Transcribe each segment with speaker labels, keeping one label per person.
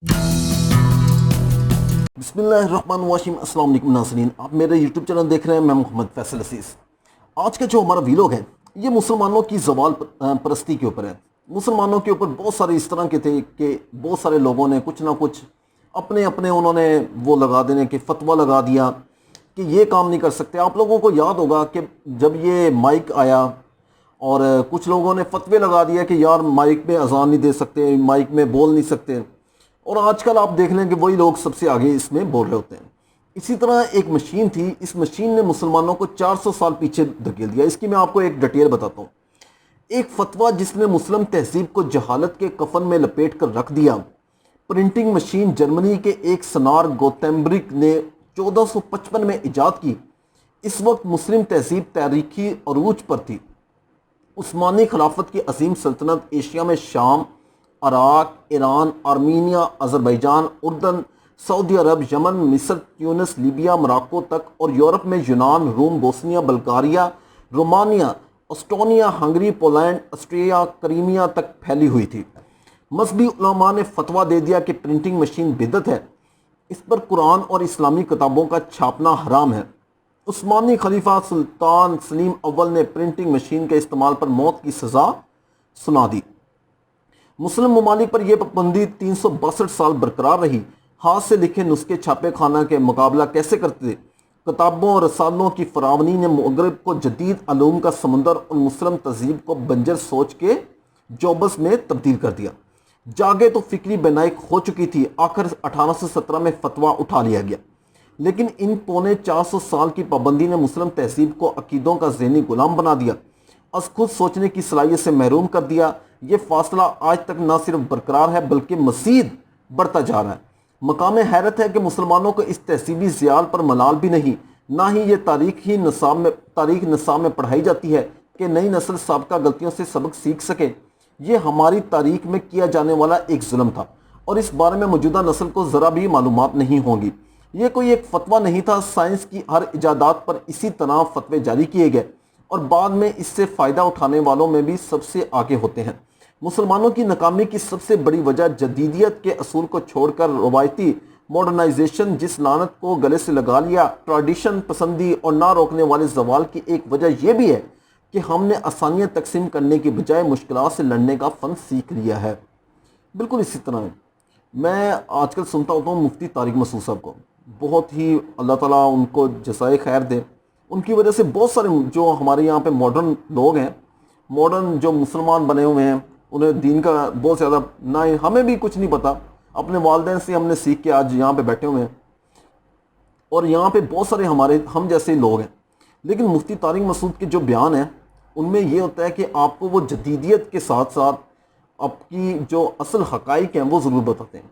Speaker 1: بسم اللہ الرحمن الرحیم۔ السلام علیکم ناظرین، آپ میرے یوٹیوب چینل دیکھ رہے ہیں۔ میں محمد فیصل عزیز۔ آج کا جو ہمارا ویلوگ ہے یہ مسلمانوں کی زوال پرستی کے اوپر ہے۔ مسلمانوں کے اوپر بہت سارے اس طرح کے تھے کہ بہت سارے لوگوں نے کچھ نہ کچھ اپنے انہوں نے وہ لگا دینے کہ فتویٰ لگا دیا کہ یہ کام نہیں کر سکتے۔ آپ لوگوں کو یاد ہوگا کہ جب یہ مائک آیا اور کچھ لوگوں نے فتوے لگا دیا کہ یار مائک میں اذان نہیں دے سکتے، مائک میں بول نہیں سکتے، اور آج کل آپ دیکھ لیں کہ وہی لوگ سب سے آگے اس میں بول رہے ہوتے ہیں۔ اسی طرح ایک مشین تھی، اس مشین نے مسلمانوں کو 400 سال پیچھے دھکیل دیا۔ اس کی میں آپ کو ایک ڈیٹیل بتاتا ہوں۔ ایک فتویٰ جس نے مسلم تہذیب کو جہالت کے کفن میں لپیٹ کر رکھ دیا۔ پرنٹنگ مشین جرمنی کے ایک سنار گوتنبرگ نے 1455 میں ایجاد کی۔ اس وقت مسلم تہذیب تاریخی عروج پر تھی۔ عثمانی خلافت کی عظیم سلطنت ایشیا میں شام، عراق، ایران، آرمینیا، آذربائیجان، اردن، سعودی عرب، یمن، مصر، تیونس، لیبیا، موراکو تک، اور یورپ میں یونان، روم، Bosnia, Bulgaria, Romania, Estonia, Hungary, Poland, Austria, Crimea تک پھیلی ہوئی تھی۔ مذہبی علماء نے فتویٰ دے دیا کہ پرنٹنگ مشین بدعت ہے، اس پر قرآن اور اسلامی کتابوں کا چھاپنا حرام ہے۔ عثمانی خلیفہ سلطان سلیم اول نے پرنٹنگ مشین کے استعمال پر موت کی سزا سنا دی۔ مسلم ممالک پر یہ پابندی 362 سال برقرار رہی۔ ہاتھ سے لکھے نسخے چھاپے خانہ کے مقابلہ کیسے کرتے؟ کتابوں اور رسالوں کی فراوانی نے مغرب کو جدید علوم کا سمندر اور مسلم تہذیب کو بنجر سوچ کے جوبس میں تبدیل کر دیا۔ جاگے تو فکری بینائی ہو چکی تھی۔ آخر 1817 میں فتویٰ اٹھا لیا گیا، لیکن ان پونے 400 سال کی پابندی نے مسلم تہذیب کو عقیدوں کا ذہنی غلام بنا دیا، از خود سوچنے کی صلاحیت سے محروم کر دیا۔ یہ فاصلہ آج تک نہ صرف برقرار ہے بلکہ مزید بڑھتا جا رہا ہے۔ مقام حیرت ہے کہ مسلمانوں کو اس تہذیبی زیال پر ملال بھی نہیں، نہ ہی یہ تاریخ نصاب میں پڑھائی جاتی ہے کہ نئی نسل سابقہ غلطیوں سے سبق سیکھ سکے۔ یہ ہماری تاریخ میں کیا جانے والا ایک ظلم تھا، اور اس بارے میں موجودہ نسل کو ذرا بھی معلومات نہیں ہوں گی۔ یہ کوئی ایک فتویٰ نہیں تھا۔ سائنس کی ہر ایجادات پر اسی طرح فتوے جاری کیے گئے، اور بعد میں اس سے فائدہ اٹھانے والوں میں بھی سب سے آگے ہوتے ہیں۔ مسلمانوں کی ناکامی کی سب سے بڑی وجہ جدیدیت کے اصول کو چھوڑ کر روایتی ماڈرنائزیشن، جس لعنت کو گلے سے لگا لیا، ٹریڈیشن پسندی اور نہ روکنے والے زوال کی ایک وجہ یہ بھی ہے کہ ہم نے آسانیاں تقسیم کرنے کی بجائے مشکلات سے لڑنے کا فن سیکھ لیا ہے۔ بالکل اسی طرح میں آج کل سنتا ہوتا ہوں مفتی طارق مسعود صاحب کو، بہت ہی اللہ تعالیٰ ان کو جزائے خیر دے۔ ان کی وجہ سے بہت سارے جو ہمارے یہاں پہ ماڈرن لوگ ہیں، ماڈرن جو مسلمان بنے ہوئے ہیں، انہیں دین کا بہت زیادہ نہ، ہمیں بھی کچھ نہیں پتا، اپنے والدین سے ہم نے سیکھ کے آج یہاں پہ بیٹھے ہوئے ہیں، اور یہاں پہ بہت سارے ہم جیسے لوگ ہیں۔ لیکن مفتی طارق مسعود کے جو بیان ہیں ان میں یہ ہوتا ہے کہ آپ کو وہ جدیدیت کے ساتھ ساتھ آپ کی جو اصل حقائق ہیں وہ ضرور بتاتے ہیں۔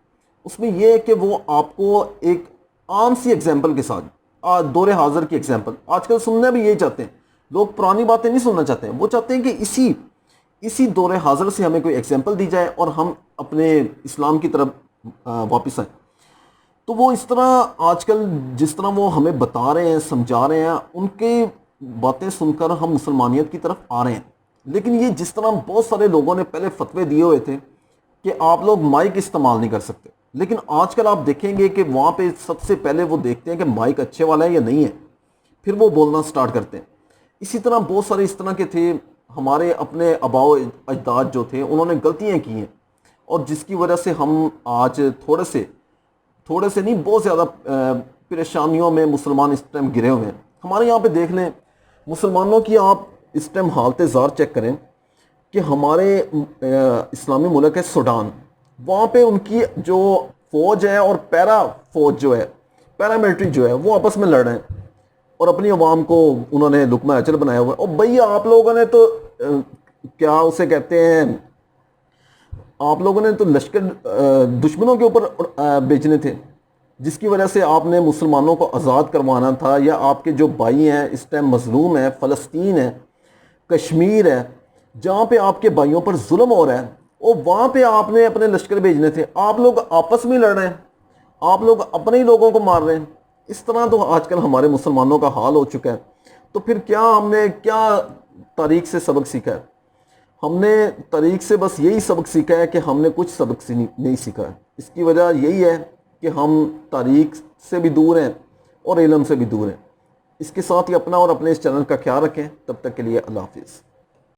Speaker 1: اس میں یہ ہے کہ وہ آپ کو ایک عام سی ایگزامپل کے ساتھ، دور حاضر کی ایگزامپل، آج کل سننا بھی یہی چاہتے ہیں لوگ، پرانی باتیں نہیں سننا چاہتے ہیں، وہ چاہتے ہیں کہ اسی دور حاضر سے ہمیں کوئی ایگزامپل دی جائے اور ہم اپنے اسلام کی طرف واپس آئیں۔ تو وہ اس طرح آج کل جس طرح وہ ہمیں بتا رہے ہیں، سمجھا رہے ہیں، ان کی باتیں سن کر ہم مسلمانیت کی طرف آ رہے ہیں۔ لیکن یہ جس طرح بہت سارے لوگوں نے پہلے فتوے دیے ہوئے تھے کہ آپ لوگ مائک استعمال نہیں کر سکتے، لیکن آج کل آپ دیکھیں گے کہ وہاں پہ سب سے پہلے وہ دیکھتے ہیں کہ مائک اچھے والا ہے یا نہیں ہے، پھر وہ بولنا سٹارٹ کرتے ہیں۔ اسی طرح بہت سارے اس طرح کے تھے، ہمارے اپنے آباء و اجداد جو تھے انہوں نے غلطیاں کی ہیں، اور جس کی وجہ سے ہم آج تھوڑے سے نہیں بہت زیادہ پریشانیوں میں مسلمان اس ٹائم گرے ہوئے ہیں۔ ہمارے یہاں پہ دیکھ لیں مسلمانوں کی، آپ اس ٹائم حالت زار چیک کریں کہ ہمارے اسلامی ملک ہے سوڈان، وہاں پہ ان کی جو فوج ہے اور پیرا فوج جو ہے، پیراملٹری جو ہے، وہ آپس میں لڑ رہے ہیں اور اپنی عوام کو انہوں نے لقمہ اجل بنایا ہوا ہے۔ اور بھئی آپ لوگوں نے تو کیا اسے کہتے ہیں، آپ لوگوں نے تو لشکر دشمنوں کے اوپر بیچنے تھے، جس کی وجہ سے آپ نے مسلمانوں کو آزاد کروانا تھا، یا آپ کے جو بھائی ہیں اس ٹائم مظلوم ہیں، فلسطین ہے، کشمیر ہے، جہاں پہ آپ کے بھائیوں پر ظلم ہو رہا ہے، اور وہاں پہ آپ نے اپنے لشکر بھیجنے تھے۔ آپ لوگ آپس میں لڑ رہے ہیں، آپ لوگ اپنے ہی لوگوں کو مار رہے ہیں۔ اس طرح تو آج کل ہمارے مسلمانوں کا حال ہو چکا ہے۔ تو پھر کیا ہم نے کیا تاریخ سے سبق سیکھا ہے؟ ہم نے تاریخ سے بس یہی سبق سیکھا ہے کہ ہم نے کچھ سبق نہیں سیکھا ہے. اس کی وجہ یہی ہے کہ ہم تاریخ سے بھی دور ہیں اور علم سے بھی دور ہیں. اس کے ساتھ ہی اپنا اور اپنے اس چینل کا خیال رکھیں. تب تک کے لیے اللہ حافظ.